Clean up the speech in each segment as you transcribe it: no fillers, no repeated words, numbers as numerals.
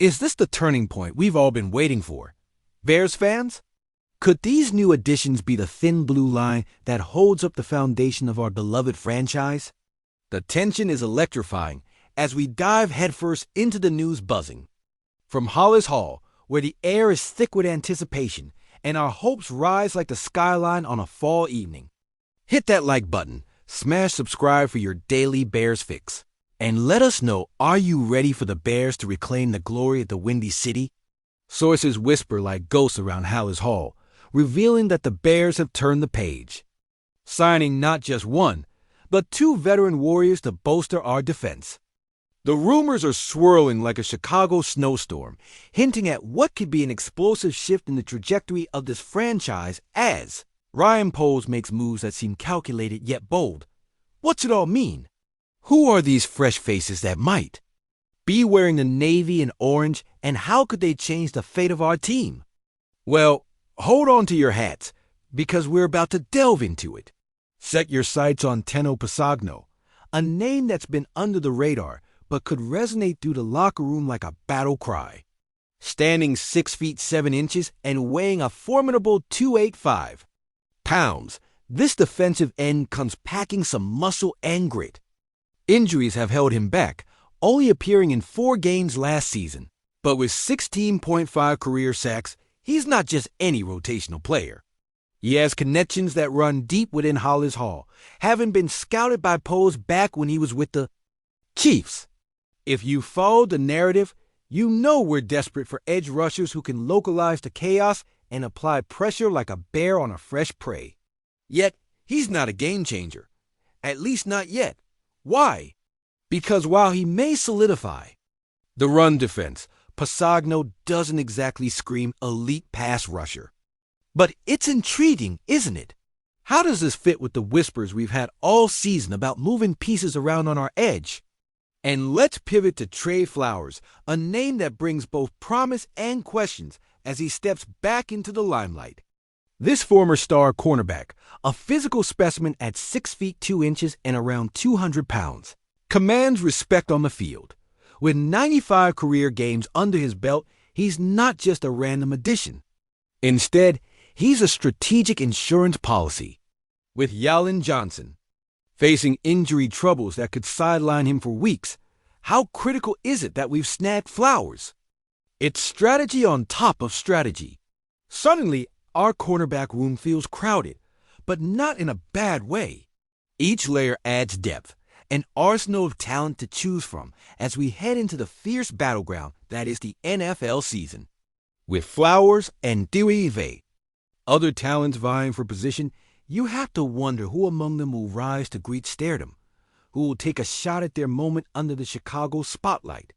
Is this the turning point we've all been waiting for? Bears fans? Could these new additions be the thin blue line that holds up the foundation of our beloved franchise? The tension is electrifying as we dive headfirst into the news buzzing. From Hollis Hall, where the air is thick with anticipation and our hopes rise like the skyline on a fall evening. Hit that like button, smash subscribe for your daily Bears fix, and let us know, are you ready for the Bears to reclaim the glory of the Windy City? Sources whisper like ghosts around Hollis Hall, revealing that the Bears have turned the page, signing not just one, but two veteran warriors to bolster our defense. The rumors are swirling like a Chicago snowstorm, hinting at what could be an explosive shift in the trajectory of this franchise as Ryan Poles makes moves that seem calculated yet bold. What's it all mean? Who are these fresh faces that might be wearing the navy and orange, and how could they change the fate of our team? Well, hold on to your hats, because we're about to delve into it. Set your sights on Tenno Pagno, a name that's been under the radar but could resonate through the locker room like a battle cry. Standing 6 feet 7 inches and weighing a formidable 285 pounds, this defensive end comes packing some muscle and grit. Injuries have held him back, only appearing in 4 games last season. But with 16.5 career sacks, he's not just any rotational player. He has connections that run deep within Hollis Hall, having been scouted by Poles back when he was with the Chiefs. If you followed the narrative, you know we're desperate for edge rushers who can localize the chaos and apply pressure like a bear on a fresh prey. Yet, he's not a game changer. At least not yet. Why? Because while he may solidify the run defense, Pagno doesn't exactly scream elite pass rusher. But it's intriguing, isn't it? How does this fit with the whispers we've had all season about moving pieces around on our edge? And let's pivot to Trey Flowers, a name that brings both promise and questions as he steps back into the limelight. This former star cornerback, a physical specimen at 6 feet 2 inches and around 200 pounds, commands respect on the field. With 95 career games under his belt, he's not just a random addition. Instead, he's a strategic insurance policy. With Yalen Johnson facing injury troubles that could sideline him for weeks, how critical is it that we've snagged Flowers? It's strategy on top of strategy. Suddenly, our cornerback room feels crowded, but not in a bad way. Each layer adds depth, an arsenal of talent to choose from as we head into the fierce battleground that is the NFL season. With Flowers and Dewey, other talents vying for position, you have to wonder who among them will rise to greet stardom, who will take a shot at their moment under the Chicago spotlight.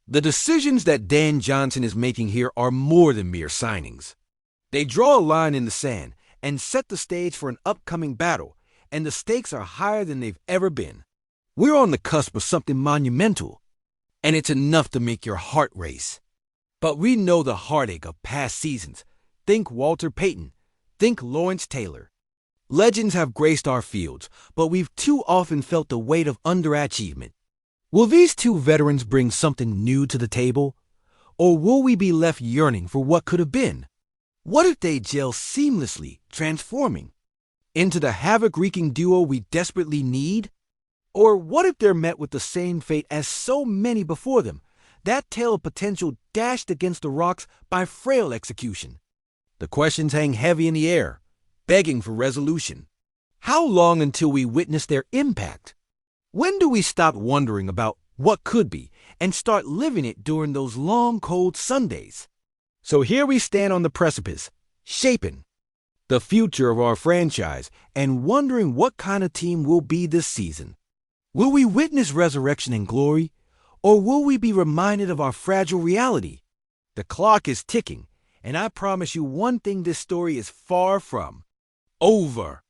The decisions that Dan Johnson is making here are more than mere signings. They draw a line in the sand and set the stage for an upcoming battle, and the stakes are higher than they've ever been. We're on the cusp of something monumental, and it's enough to make your heart race. But we know the heartache of past seasons. Think Walter Payton. Think Lawrence Taylor. Legends have graced our fields, but we've too often felt the weight of underachievement. Will these two veterans bring something new to the table? Or will we be left yearning for what could have been? What if they gel seamlessly, transforming into the havoc-wreaking duo we desperately need? Or what if they're met with the same fate as so many before them, that tale of potential dashed against the rocks by frail execution? The questions hang heavy in the air, begging for resolution. How long until we witness their impact? When do we stop wondering about what could be and start living it during those long, cold Sundays? So here we stand on the precipice, shaping the future of our franchise and wondering what kind of team we'll be this season. Will we witness resurrection and glory, or will we be reminded of our fragile reality? The clock is ticking, and I promise you one thing, this story is far from over.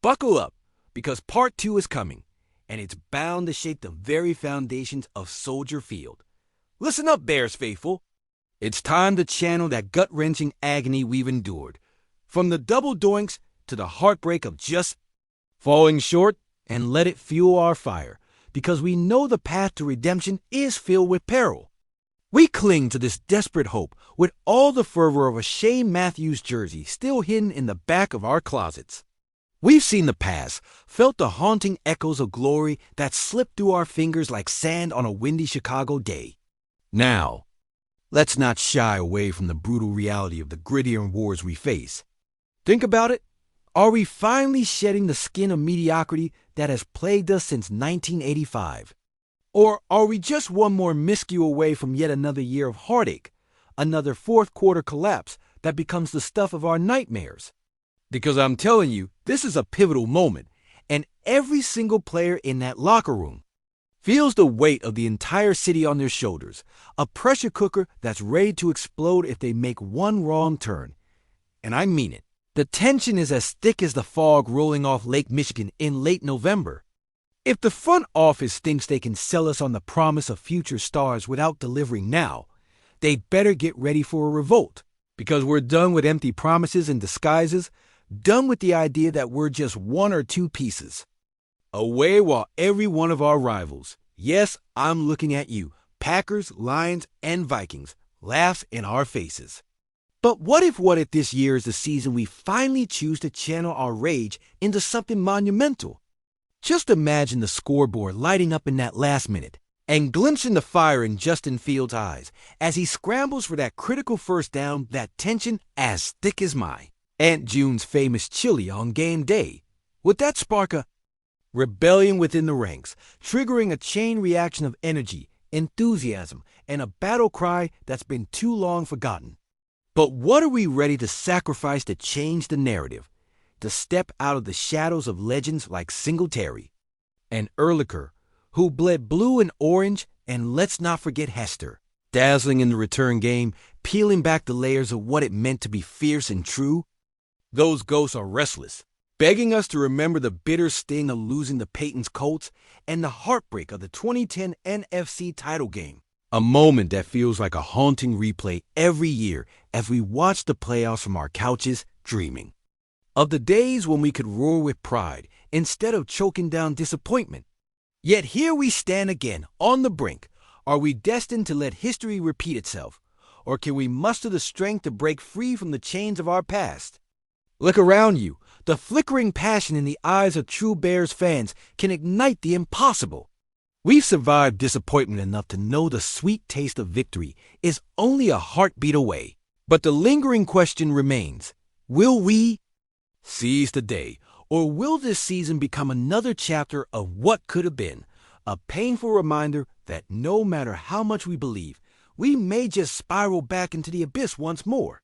Buckle up, because part 2 is coming, and it's bound to shake the very foundations of Soldier Field. Listen up, Bears faithful. It's time to channel that gut-wrenching agony we've endured, from the double doinks to the heartbreak of just falling short, and let it fuel our fire, because we know the path to redemption is filled with peril. We cling to this desperate hope with all the fervor of a Shea Matthews jersey still hidden in the back of our closets. We've seen the past, felt the haunting echoes of glory that slipped through our fingers like sand on a windy Chicago day. Now, let's not shy away from the brutal reality of the gridiron wars we face. Think about it. Are we finally shedding the skin of mediocrity that has plagued us since 1985? Or are we just one more miscue away from yet another year of heartache, another fourth-quarter collapse that becomes the stuff of our nightmares? Because I'm telling you, this is a pivotal moment, and every single player in that locker room feels the weight of the entire city on their shoulders, a pressure cooker that's ready to explode if they make one wrong turn. And I mean it. The tension is as thick as the fog rolling off Lake Michigan in late November. If the front office thinks they can sell us on the promise of future stars without delivering now, they better get ready for a revolt, because we're done with empty promises and disguises, done with the idea that we're just one or two pieces away while every one of our rivals, yes, I'm looking at you, Packers, Lions, and Vikings, laughs in our faces. But what if this year is the season we finally choose to channel our rage into something monumental? Just imagine the scoreboard lighting up in that last minute and glimpsing the fire in Justin Fields' eyes as he scrambles for that critical first down, that tension as thick as my Aunt June's famous chili on game day. Would that spark a rebellion within the ranks, triggering a chain reaction of energy, enthusiasm, and a battle cry that's been too long forgotten? But what are we ready to sacrifice to change the narrative? To step out of the shadows of legends like Singletary and Ehrlicher, who bled blue and orange, and let's not forget Hester, dazzling in the return game, peeling back the layers of what it meant to be fierce and true? Those ghosts are restless, begging us to remember the bitter sting of losing the Peyton's Colts and the heartbreak of the 2010 NFC title game, a moment that feels like a haunting replay every year as we watch the playoffs from our couches dreaming of the days when we could roar with pride instead of choking down disappointment. Yet here we stand again, on the brink. Are we destined to let history repeat itself? Or can we muster the strength to break free from the chains of our past? Look around you. The flickering passion in the eyes of true Bears fans can ignite the impossible. We've survived disappointment enough to know the sweet taste of victory is only a heartbeat away. But the lingering question remains, will we seize the day, or will this season become another chapter of what could have been, a painful reminder that no matter how much we believe, we may just spiral back into the abyss once more?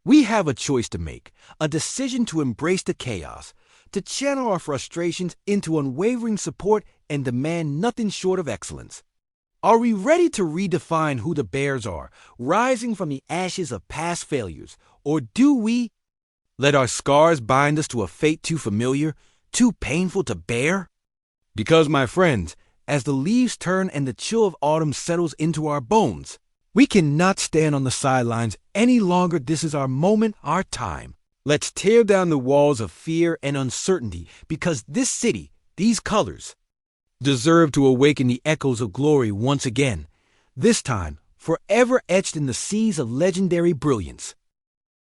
We have a choice to make, a decision to embrace the chaos, to channel our frustrations into unwavering support and demand nothing short of excellence. Are we ready to redefine who the Bears are, rising from the ashes of past failures, or do we let our scars bind us to a fate too familiar, too painful to bear? Because, my friends, as the leaves turn and the chill of autumn settles into our bones, we cannot stand on the sidelines any longer. This is our moment, our time. Let's tear down the walls of fear and uncertainty, because this city, these colors, deserve to awaken the echoes of glory once again, this time forever etched in the seas of legendary brilliance.